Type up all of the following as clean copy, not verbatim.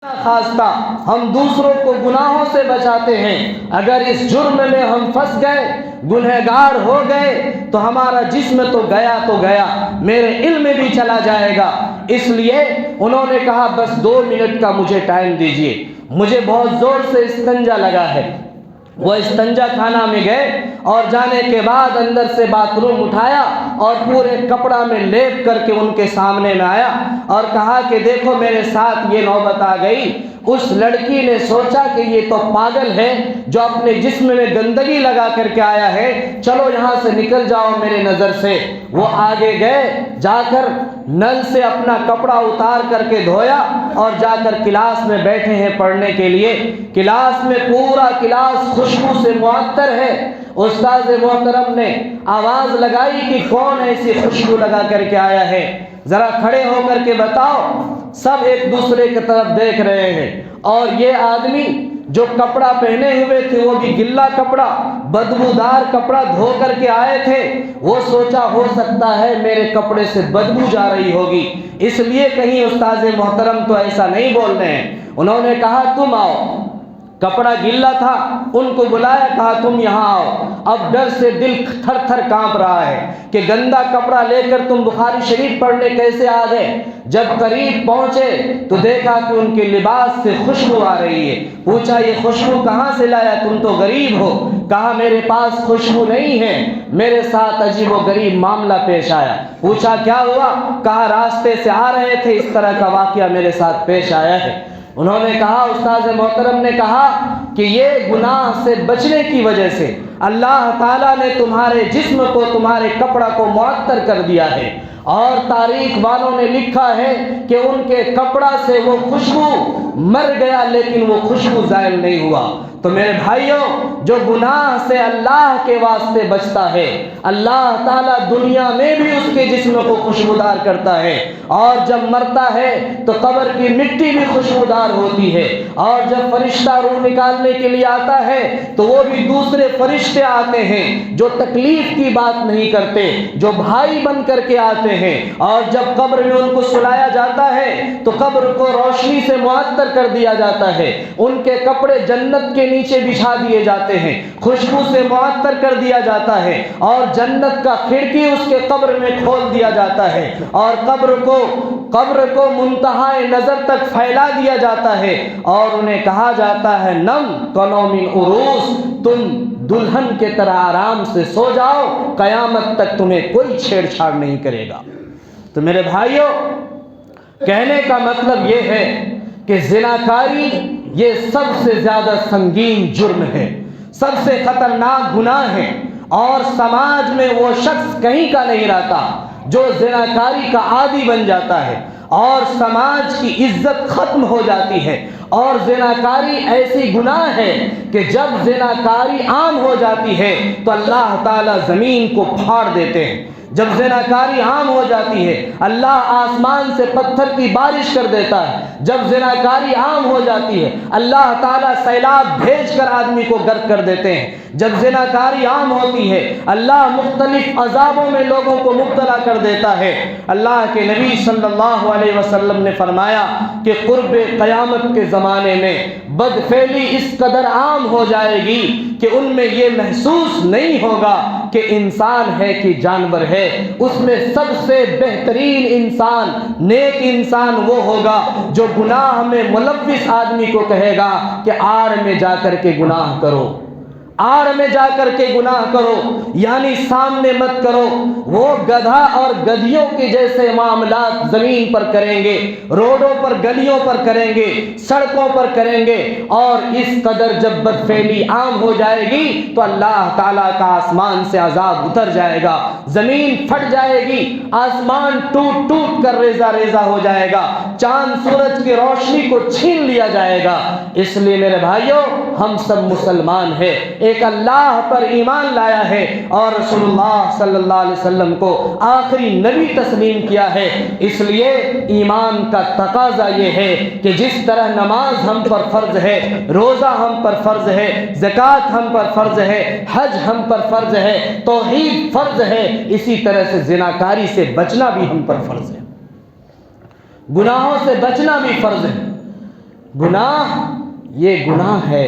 خواستہ ہم دوسروں کو گناہوں سے بچاتے ہیں، اگر اس جرم میں ہم پھنس گئے، گنہگار ہو گئے تو ہمارا جسم تو گیا، میرے علم بھی چلا جائے گا۔ اس لیے انہوں نے کہا بس 2 منٹ کا مجھے ٹائم دیجئے، مجھے بہت زور سے استنجا لگا ہے۔ وہ استنجا خانہ میں گئے اور جانے کے بعد اندر سے باتھ روم اٹھایا اور پورے کپڑا میں لیپ کر کے ان کے سامنے میں آیا اور کہا کہ دیکھو میرے ساتھ یہ نوبت آ گئی۔ اس لڑکی نے سوچا کہ یہ تو پاگل ہے جو اپنے جسم میں گندگی لگا کر کے آیا ہے، چلو یہاں سے نکل جاؤ میرے نظر سے۔ وہ آگے گئے، جا کر نل سے اپنا کپڑا اتار کر کے دھویا اور جا کر کلاس میں بیٹھے ہیں پڑھنے کے لیے۔ کلاس میں پورا کلاس خوشبو سے معطر ہے۔ استاد محترم نے آواز لگائی کہ کون ایسی خوشبو لگا کر کے آیا ہے، ذرا کھڑے ہو کر کے بتاؤ۔ سب ایک دوسرے کی طرف دیکھ رہے ہیں اور یہ آدمی جو کپڑا پہنے ہوئے تھے وہ بھی گلا کپڑا، بدبودار کپڑا دھو کر کے آئے تھے۔ وہ سوچا ہو سکتا ہے میرے کپڑے سے بدبو جا رہی ہوگی، اس لیے کہیں استاد محترم تو ایسا نہیں بول رہے ہیں۔ انہوں نے کہا تم آؤ، کپڑا گیلا تھا، ان کو بلایا، کہا تم یہاں آؤ۔ اب ڈر سے دل تھر تھر کانپ رہا ہے کہ گندا کپڑا لے کر تم بخاری شریف پڑھنے کیسے آ گئے۔ جب قریب پہنچے تو دیکھا کہ ان کے لباس سے خوشبو آ رہی ہے۔ پوچھا یہ خوشبو کہاں سے لایا، تم تو غریب ہو۔ کہا میرے پاس خوشبو نہیں ہے، میرے ساتھ عجیب و غریب معاملہ پیش آیا۔ پوچھا کیا ہوا، کہا راستے سے آ رہے تھے، اس طرح کا واقعہ میرے ساتھ پیش آیا ہے۔ انہوں نے کہا، استاد محترم نے کہا کہ یہ گناہ سے بچنے کی وجہ سے اللہ تعالیٰ نے تمہارے جسم کو، تمہارے کپڑا کو معطر کر دیا ہے، اور تاریخ والوں نے لکھا ہے کہ ان کے کپڑا سے وہ خوشبو مر گیا لیکن وہ خوشبو زائل نہیں ہوا۔ تو میرے بھائیوں، جو گناہ سے اللہ کے واسطے بچتا ہے، اللہ تعالیٰ دنیا میں بھی اس کے جسم کو خوشبودار کرتا ہے، اور جب مرتا ہے تو قبر کی مٹی بھی خوشبودار ہوتی ہے، اور جب فرشتہ روح نکالنے کے لیے آتا ہے تو وہ بھی دوسرے فرشتے آتے ہیں جو تکلیف کی بات نہیں کرتے، جو بھائی بن کر کے آتے ہیں، اور جب قبر میں ان کو سلایا جاتا ہے تو قبر کو روشنی سے معطر کر دیا جاتا ہے، ان کے کپڑے جنت کے نیچے بچھا دیے جاتے ہیں، خوشبو سے معطر کر دیا جاتا ہے، اور جنت کا کھڑکی اس کے قبر میں کھول دیا جاتا ہے، اور قبر کو منتہائے نظر تک پھیلا دیا جاتا ہے، اور انہیں کہا جاتا ہے نم کنوم عروس، تم دلہن کے طرح آرام سے سو جاؤ، قیامت تک تمہیں کوئی چھیڑ چھاڑ نہیں کرے گا۔ تو میرے بھائیوں، کہنے کا مطلب یہ ہے کہ زناکاری یہ سب سے زیادہ سنگین جرم ہے، سب سے خطرناک گناہ ہے، اور سماج میں وہ شخص کہیں کا نہیں رہتا جو زناکاری کا عادی بن جاتا ہے، اور سماج کی عزت ختم ہو جاتی ہے۔ اور زناکاری ایسی گناہ ہے کہ جب زناکاری عام ہو جاتی ہے تو اللہ تعالیٰ زمین کو پھاڑ دیتے ہیں۔ جب زناکاری عام ہو جاتی ہے اللہ آسمان سے پتھر کی بارش کر دیتا ہے۔ جب زناکاری عام ہو جاتی ہے اللہ تعالیٰ سیلاب بھیج کر آدمی کو غرق کر دیتے ہیں۔ جب زناکاری عام ہوتی ہے اللہ مختلف عذابوں میں لوگوں کو مبتلا کر دیتا ہے۔ اللہ کے نبی صلی اللہ علیہ وسلم نے فرمایا کہ قرب قیامت کے زمانے میں بدفعلی اس قدر عام ہو جائے گی کہ ان میں یہ محسوس نہیں ہوگا کہ انسان ہے کہ جانور ہے۔ اس میں سب سے بہترین انسان، نیک انسان وہ ہوگا جو گناہ میں ملوث آدمی کو کہے گا کہ آڑ میں جا کر کے گناہ کرو، آڑ میں جا کر کے گناہ کرو، یعنی سامنے مت کرو۔ وہ گدھا اور گدھیوں کے جیسے معاملات زمین پر کریں گے، روڈوں پر گلیوں پر کریں گے، سڑکوں پر کریں گے، اور اس قدر جب بدفعلی عام ہو جائے گی تو اللہ تعالیٰ کا آسمان سے عذاب اتر جائے گا، زمین پھٹ جائے گی، آسمان ٹوٹ ٹوٹ کر ریزہ ریزہ ہو جائے گا، چاند سورج کی روشنی کو چھین لیا جائے گا۔ اس لیے میرے بھائیوں، ہم سب مسلمان ہیں، ایک اللہ پر ایمان لایا ہے اور رسول اللہ صلی اللہ علیہ وسلم کو آخری نبی تسلیم کیا ہے۔ اس لیے ایمان کا تقاضا یہ ہے کہ جس طرح نماز ہم پر فرض ہے، روزہ ہم پر فرض ہے، زکوٰۃ ہم پر فرض ہے، حج ہم پر فرض ہے، توحید فرض ہے، اسی طرح سے زناکاری سے بچنا بھی ہم پر فرض ہے، گناہوں سے بچنا بھی فرض ہے۔ گناہ یہ گناہ ہے۔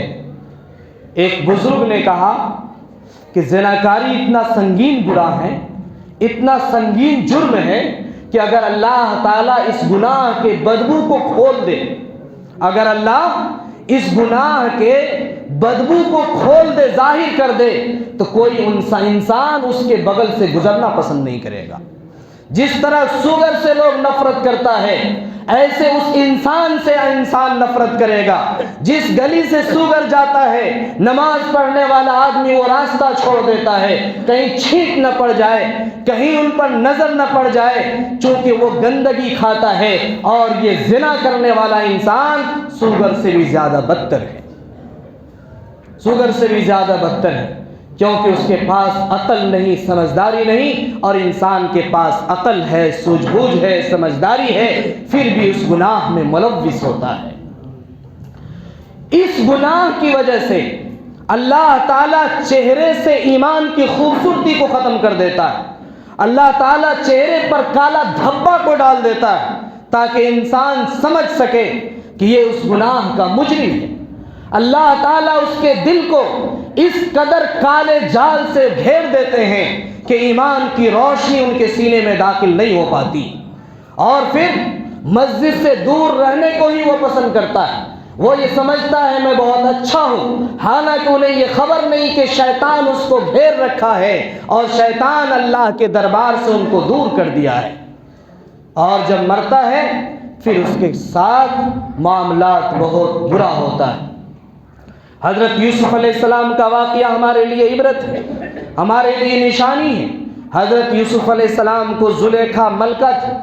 ایک بزرگ نے کہا کہ زناکاری اتنا سنگین گناہ ہے، اتنا سنگین جرم ہے کہ اگر اللہ تعالیٰ اس گناہ کے بدبو کو کھول دے، اگر اللہ اس گناہ کے بدبو کو کھول دے، ظاہر کر دے، تو کوئی انسان اس کے بغل سے گزرنا پسند نہیں کرے گا۔ جس طرح سوگر سے لوگ نفرت کرتا ہے، ایسے اس انسان سے انسان نفرت کرے گا۔ جس گلی سے سوگر جاتا ہے، نماز پڑھنے والا آدمی وہ راستہ چھوڑ دیتا ہے، کہیں چھینٹ نہ پڑ جائے، کہیں ان پر نظر نہ پڑ جائے، چونکہ وہ گندگی کھاتا ہے۔ اور یہ زنا کرنے والا انسان سوگر سے بھی زیادہ بدتر ہے، سوگر سے بھی زیادہ بدتر ہے، کیونکہ اس کے پاس عقل نہیں، سمجھداری نہیں، اور انسان کے پاس عقل ہے، سوجھ بوجھ ہے، سمجھداری ہے، پھر بھی اس گناہ میں ملوث ہوتا ہے۔ اس گناہ کی وجہ سے اللہ تعالیٰ چہرے سے ایمان کی خوبصورتی کو ختم کر دیتا ہے۔ اللہ تعالیٰ چہرے پر کالا دھبا کو ڈال دیتا ہے تاکہ انسان سمجھ سکے کہ یہ اس گناہ کا مجرم ہے۔ اللہ تعالیٰ اس کے دل کو اس قدر کالے جال سے گھیر دیتے ہیں کہ ایمان کی روشنی ان کے سینے میں داخل نہیں ہو پاتی، اور پھر مسجد سے دور رہنے کو ہی وہ پسند کرتا ہے۔ وہ یہ سمجھتا ہے میں بہت اچھا ہوں، حالانکہ انہیں یہ خبر نہیں کہ شیطان اس کو گھیر رکھا ہے، اور شیطان اللہ کے دربار سے ان کو دور کر دیا ہے۔ اور جب مرتا ہے پھر اس کے ساتھ معاملات بہت برا ہوتا ہے۔ حضرت یوسف علیہ السلام کا واقعہ ہمارے لیے عبرت ہے، ہمارے لیے نشانی ہے۔ حضرت یوسف علیہ السلام کو زلیخا ملکہ تھی،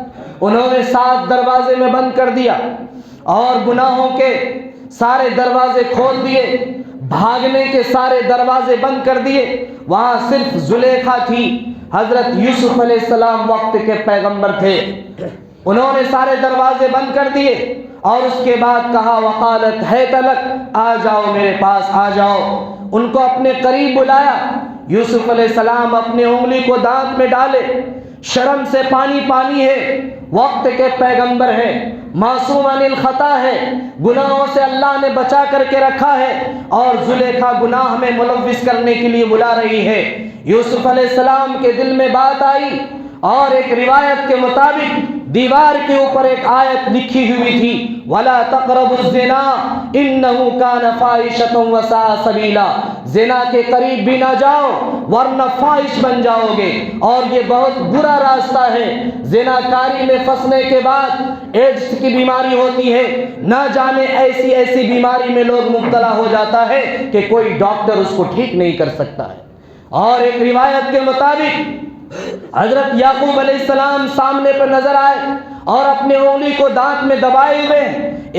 انہوں نے 7 دروازے میں بند کر دیا اور گناہوں کے سارے دروازے کھول دیے، بھاگنے کے سارے دروازے بند کر دیے۔ وہاں صرف زلیخا تھی۔ حضرت یوسف علیہ السلام وقت کے پیغمبر تھے، انہوں نے سارے دروازے بند کر دیے اور اس کے بعد کہا وقالت حیت لک، آ جاؤ میرے پاس آ جاؤ۔ ان کو اپنے قریب بلایا۔ یوسف علیہ السلام اپنی انگلی کو دانت میں ڈالے، شرم سے پانی پانی ہے، وقت کے پیغمبر ہے، معصوم عن الخطا ہے، گناہوں سے اللہ نے بچا کر کے رکھا ہے، اور زلیخا گناہ میں ملوث کرنے کے لیے بلا رہی ہے۔ یوسف علیہ السلام کے دل میں بات آئی، اور ایک روایت کے مطابق دیوار کے اوپر ایک آیت لکھی ہوئی تھی وَلَا تَقْرَبُوا الزِّنَا إِنَّهُ كَانَ فَاحِشَةً وَسَاءَ سَبِيلًا، زنا کے قریب بھی نہ جاؤ ورنہ فاحش بن جاؤ گے، اور یہ بہت برا راستہ ہے۔ زنا کاری میں پھنسنے کے بعد ایڈس کی بیماری ہوتی ہے، نہ جانے ایسی ایسی بیماری میں لوگ مبتلا ہو جاتا ہے کہ کوئی ڈاکٹر اس کو ٹھیک نہیں کر سکتا ہے۔ اور ایک روایت کے مطابق حضرت یعقوب علیہ السلام سامنے پر نظر آئے اور اپنے انگلی کو دانت میں دبائے ہوئے،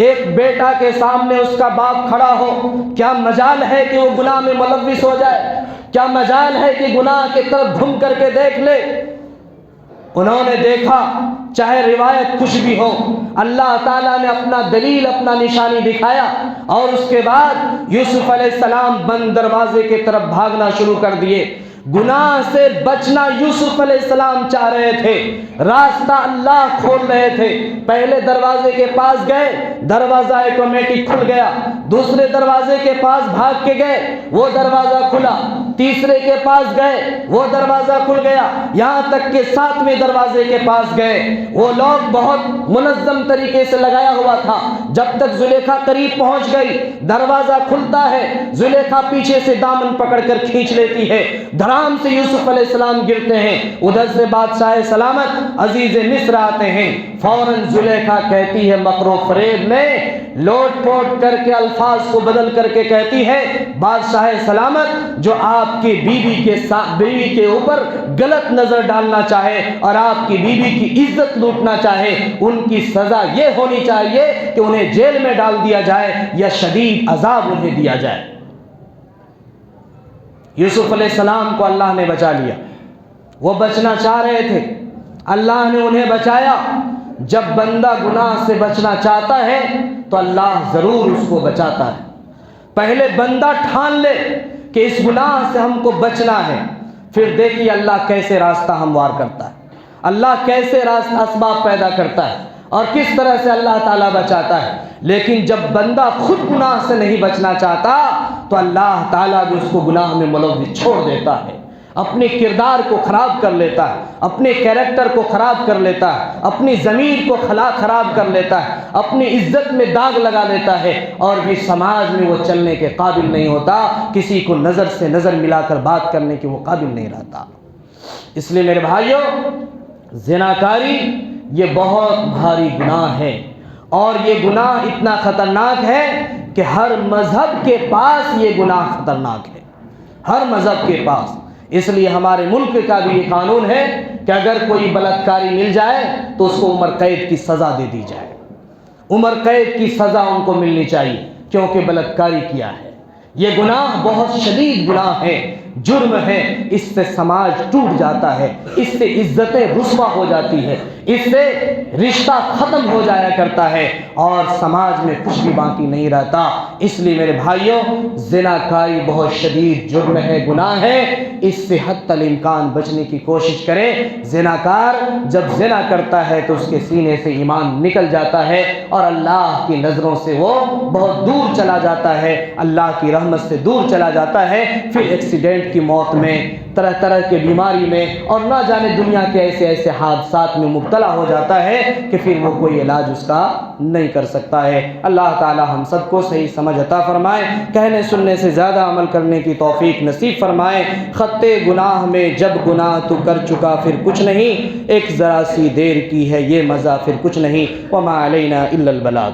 ایک بیٹا کے سامنے اس کا باپ کھڑا ہو، کیا مجال ہے کہ وہ گناہ میں ملوث ہو جائے؟ کیا مجال ہے کہ گناہ کی طرف گھوم کر کے دیکھ لے؟ انہوں نے دیکھا، چاہے روایت کچھ بھی ہو، اللہ تعالیٰ نے اپنا دلیل، اپنا نشانی دکھایا، اور اس کے بعد یوسف علیہ السلام بند دروازے کی طرف بھاگنا شروع کر دیے۔ گناہ سے بچنا یوسف علیہ السلام چاہ رہے تھے، راستہ اللہ کھول رہے تھے۔ پہلے دروازے کے پاس گئے، دروازہ آٹومیٹک کھل گیا، دوسرے دروازے کے پاس بھاگ کے گئے، وہ دروازہ کھلا، تیسرے کے پاس گئے، وہ دروازہ کھل گیا، یہاں تک کہ 7ویں دروازے کے پاس گئے۔ وہ لوگ بہت منظم طریقے سے لگایا ہوا تھا، جب تک زلیخا قریب پہنچ گئی دروازہ کھلتا ہے، زلیخا پیچھے سے دامن پکڑ کر کھینچ لیتی ہے، دھڑام سے یوسف علیہ السلام گرتے ہیں، ادھر سے بادشاہ سلامت عزیز مصر آتے ہیں۔ فوراً زلیخا کہتی ہے مکر و فریب میں لوٹ پوٹ کر کے الفاظ کو بدل کر کے کہتی ہے بادشاہ سلامت جو آپ کی بیوی کے اوپر غلط نظر ڈالنا چاہے اور آپ کی بیوی کی عزت لوٹنا چاہے، ان کی سزا یہ ہونی چاہیے کہ انہیں جیل میں ڈال دیا جائے یا شدید عذاب انہیں دیا جائے۔ یوسف علیہ السلام کو اللہ نے بچا لیا، وہ بچنا چاہ رہے تھے، اللہ نے انہیں بچایا۔ جب بندہ گناہ سے بچنا چاہتا ہے تو اللہ ضرور اس کو بچاتا ہے۔ پہلے بندہ ٹھان لے کہ اس گناہ سے ہم کو بچنا ہے، پھر دیکھیے اللہ کیسے راستہ ہموار کرتا ہے، اللہ کیسے راستہ اسباب پیدا کرتا ہے۔ اور کس طرح سے اللہ تعالیٰ بچاتا ہے۔ لیکن جب بندہ خود گناہ سے نہیں بچنا چاہتا تو اللہ تعالیٰ بھی اس کو گناہ میں ملوث چھوڑ دیتا ہے، اپنے کردار کو خراب کر لیتا ہے، اپنے کیریکٹر کو خراب کر لیتا ہے، اپنی ضمیر کو خراب کر لیتا ہے، اپنی عزت میں داغ لگا لیتا ہے، اور بھی سماج میں وہ چلنے کے قابل نہیں ہوتا، کسی کو نظر سے نظر ملا کر بات کرنے کے وہ قابل نہیں رہتا۔ اس لیے میرے بھائیوں، زناکاری یہ بہت بھاری گناہ ہے، اور یہ گناہ اتنا خطرناک ہے کہ ہر مذہب کے پاس یہ گناہ خطرناک ہے، ہر مذہب کے پاس۔ اس لیے ہمارے ملک کا بھی یہ قانون ہے کہ اگر کوئی بلاత్కాری مل جائے تو اس کو عمر قید کی سزا دے دی جائے، عمر قید کی سزا ان کو ملنی چاہیے، کیونکہ بلاత్కాری کیا ہے۔ یہ گناہ بہت شدید گناہ ہے، جرم ہے، اس سے سماج ٹوٹ جاتا ہے، اس سے عزتیں رسوا ہو جاتی ہے، اس سے رشتہ ختم ہو جایا کرتا ہے، اور سماج میں کچھ بھی باقی نہیں رہتا۔ اس لیے میرے بھائیوں، زناکاری بہت شدید جرم ہے، گناہ ہے، اس سے حتی الامکان بچنے کی کوشش کریں۔ زناکار جب زنا کرتا ہے تو اس کے سینے سے ایمان نکل جاتا ہے، اور اللہ کی نظروں سے وہ بہت دور چلا جاتا ہے، اللہ کی رحمت سے دور چلا جاتا ہے، پھر ایکسیڈنٹ کی موت میں، طرح طرح کے بیماری میں، اور نہ جانے دنیا کے ایسے ایسے حادثات میں مبتلا ہو جاتا ہے کہ پھر وہ کوئی علاج اس کا نہیں کر سکتا ہے۔ اللہ تعالی ہم سب کو صحیح سمجھ عطا فرمائے، کہنے سننے سے زیادہ عمل کرنے کی توفیق نصیب فرمائے۔ خطے گناہ میں جب گناہ تو کر چکا پھر کچھ نہیں، ایک ذرا سی دیر کی ہے یہ مزہ پھر کچھ نہیں، وما علینا الا البلاغ۔